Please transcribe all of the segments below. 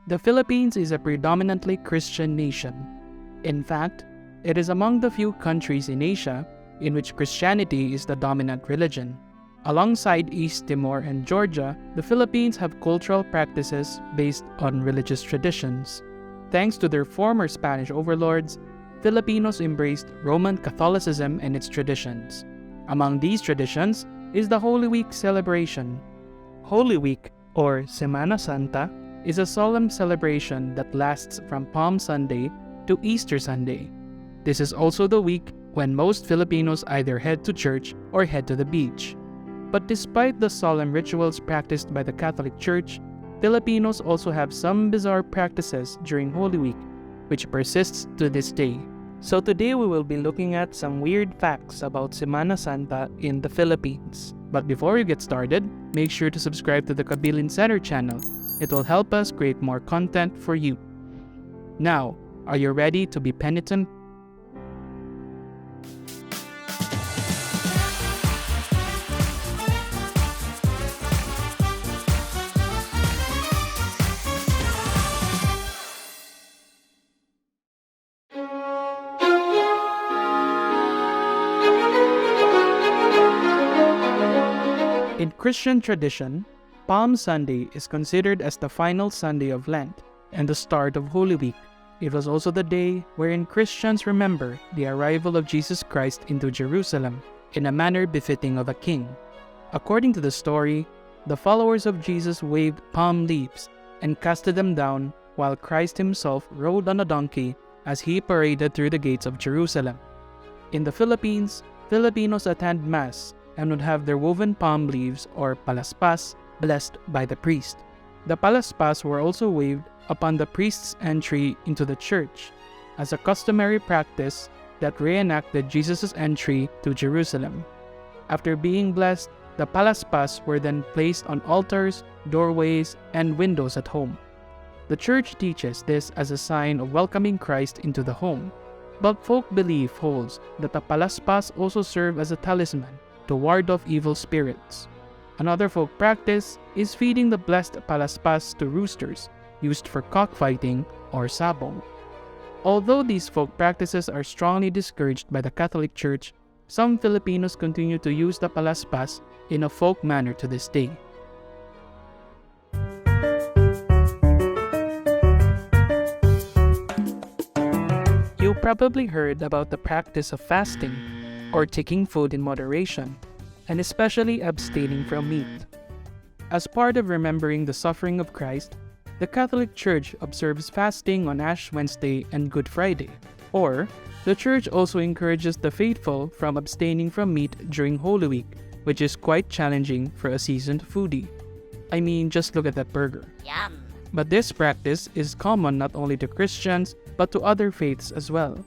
The Philippines is a predominantly Christian nation. In fact, it is among the few countries in Asia in which Christianity is the dominant religion. Alongside East Timor and Georgia, the Philippines have cultural practices based on religious traditions. Thanks to their former Spanish overlords, Filipinos embraced Roman Catholicism and its traditions. Among these traditions is the Holy Week celebration. Holy Week, or Semana Santa, is a solemn celebration that lasts from Palm Sunday to Easter Sunday. This is also the week when most Filipinos either head to church or head to the beach. But despite the solemn rituals practiced by the Catholic Church, Filipinos also have some bizarre practices during Holy Week, which persists to this day. So today we will be looking at some weird facts about Semana Santa in the Philippines. But before we get started, make sure to subscribe to the Kabilin Center channel. It will help us create more content for you. Now, are you ready to be penitent? In Christian tradition, Palm Sunday is considered as the final Sunday of Lent and the start of Holy Week. It was also the day wherein Christians remember the arrival of Jesus Christ into Jerusalem in a manner befitting of a king. According to the story, the followers of Jesus waved palm leaves and casted them down while Christ himself rode on a donkey as he paraded through the gates of Jerusalem. In the Philippines, Filipinos attend Mass and would have their woven palm leaves or palaspas blessed by the priest. The palaspas were also waved upon the priest's entry into the church as a customary practice that reenacted Jesus' entry to Jerusalem. After being blessed, the palaspas were then placed on altars, doorways, and windows at home. The church teaches this as a sign of welcoming Christ into the home, but folk belief holds that the palaspas also serve as a talisman to ward off evil spirits. Another folk practice is feeding the blessed palaspas to roosters, used for cockfighting or sabong. Although these folk practices are strongly discouraged by the Catholic Church, some Filipinos continue to use the palaspas in a folk manner to this day. You probably heard about the practice of fasting, or taking food in moderation, and especially abstaining from meat. As part of remembering the suffering of Christ, the Catholic Church observes fasting on Ash Wednesday and Good Friday, or the Church also encourages the faithful from abstaining from meat during Holy Week, which is quite challenging for a seasoned foodie. I mean, just look at that burger. Yum! But this practice is common not only to Christians, but to other faiths as well.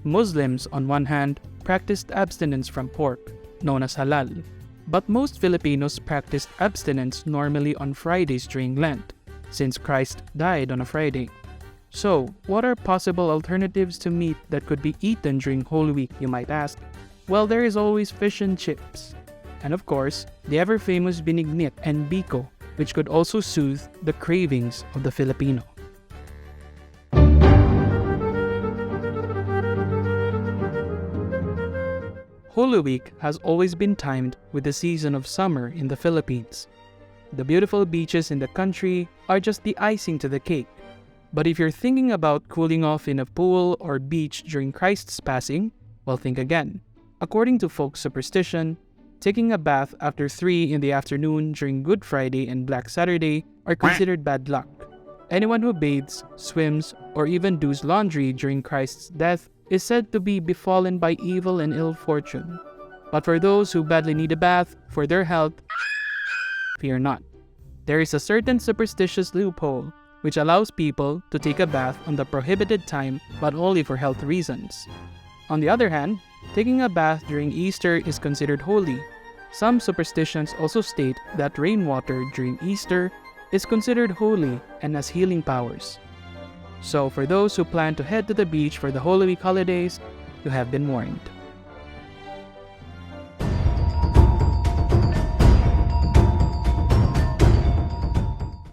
Muslims, on one hand, practiced abstinence from pork, known as halal. But most Filipinos practiced abstinence normally on Fridays during Lent, since Christ died on a Friday. So, what are possible alternatives to meat that could be eaten during Holy Week, you might ask? Well, there is always fish and chips. And of course, the ever-famous binignit and biko, which could also soothe the cravings of the Filipino. Holy Week has always been timed with the season of summer in the Philippines. The beautiful beaches in the country are just the icing to the cake. But if you're thinking about cooling off in a pool or beach during Christ's passing, well, think again. According to folk superstition, taking a bath after 3 in the afternoon during Good Friday and Black Saturday are considered bad luck. Anyone who bathes, swims, or even does laundry during Christ's death is said to be befallen by evil and ill fortune. But for those who badly need a bath for their health, fear not. There is a certain superstitious loophole which allows people to take a bath on the prohibited time but only for health reasons. On the other hand, taking a bath during Easter is considered holy. Some superstitions also state that rainwater during Easter is considered holy and has healing powers. So for those who plan to head to the beach for the Holy Week holidays, you have been warned.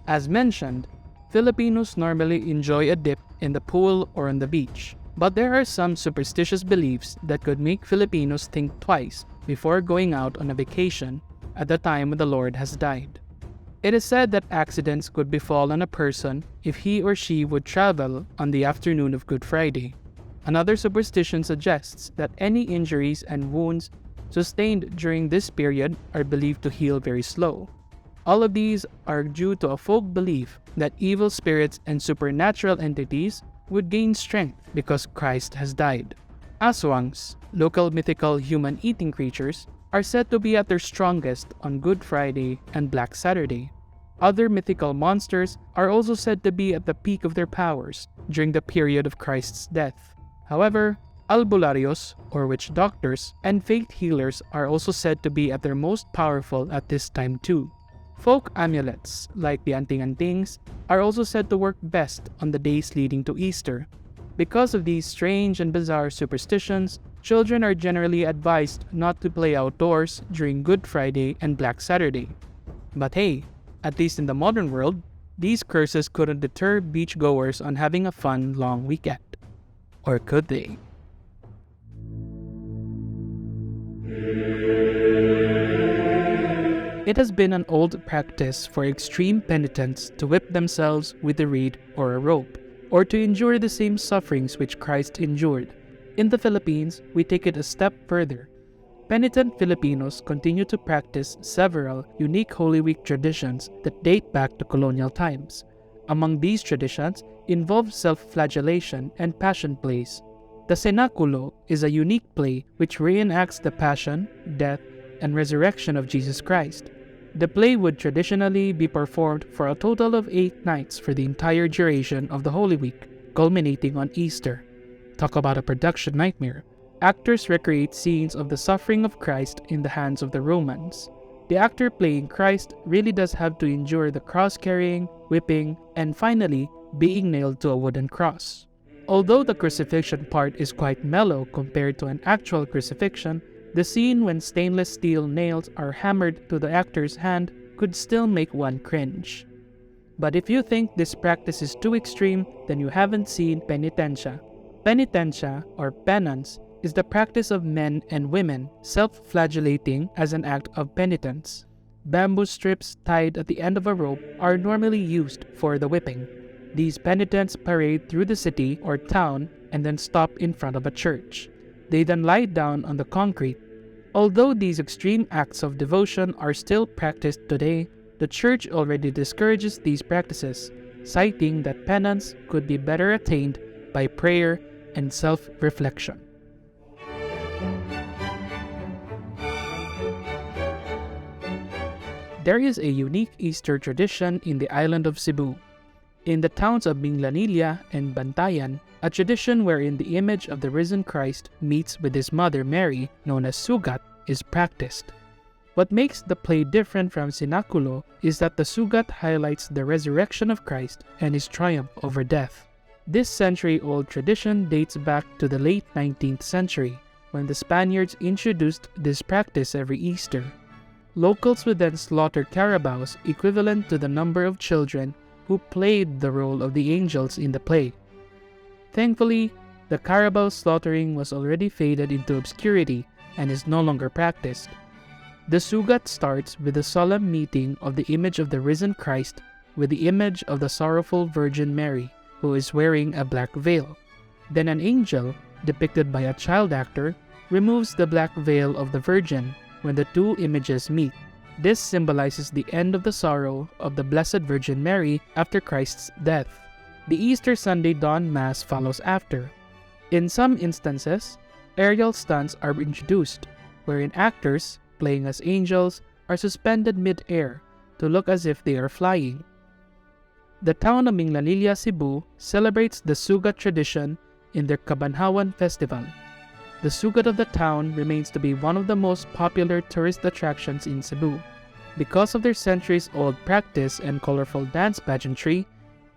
As mentioned, Filipinos normally enjoy a dip in the pool or on the beach, but there are some superstitious beliefs that could make Filipinos think twice before going out on a vacation at the time when the Lord has died. It is said that accidents could befall on a person if he or she would travel on the afternoon of Good Friday. Another superstition suggests that any injuries and wounds sustained during this period are believed to heal very slow. All of these are due to a folk belief that evil spirits and supernatural entities would gain strength because Christ has died. Aswangs, local mythical human-eating creatures, are said to be at their strongest on Good Friday and Black Saturday. Other mythical monsters are also said to be at the peak of their powers during the period of Christ's death. However, albularios, or witch doctors, and faith healers are also said to be at their most powerful at this time too. Folk amulets, like the anting-antings, are also said to work best on the days leading to Easter. Because of these strange and bizarre superstitions, children are generally advised not to play outdoors during Good Friday and Black Saturday. But hey, at least in the modern world, these curses couldn't deter beachgoers on having a fun long weekend. Or could they? It has been an old practice for extreme penitents to whip themselves with a reed or a rope, or to endure the same sufferings which Christ endured. In the Philippines, we take it a step further. Penitent Filipinos continue to practice several unique Holy Week traditions that date back to colonial times. Among these traditions involve self-flagellation and passion plays. The Cenaculo is a unique play which reenacts the passion, death, and resurrection of Jesus Christ. The play would traditionally be performed for a total of 8 nights for the entire duration of the Holy Week, culminating on Easter. Talk about a production nightmare. Actors recreate scenes of the suffering of Christ in the hands of the Romans. The actor playing Christ really does have to endure the cross-carrying, whipping, and finally, being nailed to a wooden cross. Although the crucifixion part is quite mellow compared to an actual crucifixion, the scene when stainless steel nails are hammered to the actor's hand could still make one cringe. But if you think this practice is too extreme, then you haven't seen penitentia. Penitentia, or penance, is the practice of men and women self-flagellating as an act of penitence. Bamboo strips tied at the end of a rope are normally used for the whipping. These penitents parade through the city or town and then stop in front of a church. They then lie down on the concrete. Although these extreme acts of devotion are still practiced today, the church already discourages these practices, citing that penance could be better attained by prayer and self-reflection. There is a unique Easter tradition in the island of Cebu. In the towns of Minglanilla and Bantayan, a tradition wherein the image of the risen Christ meets with his mother Mary, known as Sugat, is practiced. What makes the play different from Cenaculo is that the Sugat highlights the resurrection of Christ and his triumph over death. This century-old tradition dates back to the late 19th century, when the Spaniards introduced this practice every Easter. Locals would then slaughter carabaos equivalent to the number of children who played the role of the angels in the play. Thankfully, the carabao slaughtering was already faded into obscurity and is no longer practiced. The Sugat starts with the solemn meeting of the image of the risen Christ with the image of the sorrowful Virgin Mary, who is wearing a black veil. Then an angel, depicted by a child actor, removes the black veil of the Virgin when the two images meet. This symbolizes the end of the sorrow of the Blessed Virgin Mary after Christ's death. The Easter Sunday dawn mass follows after. In some instances, aerial stunts are introduced, wherein actors, playing as angels, are suspended mid-air to look as if they are flying. The town of Minglanilla, Cebu celebrates the Sugat tradition in their Kabanhawan Festival. The Sugat of the town remains to be one of the most popular tourist attractions in Cebu. Because of their centuries-old practice and colorful dance pageantry,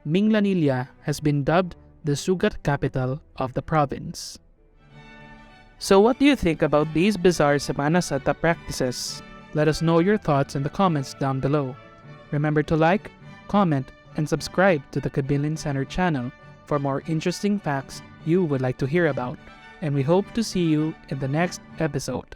Minglanilla has been dubbed the Sugat capital of the province. So what do you think about these bizarre Semana Santa practices? Let us know your thoughts in the comments down below. Remember to like, comment, and subscribe to the Kabilin Center channel for more interesting facts you would like to hear about. And we hope to see you in the next episode.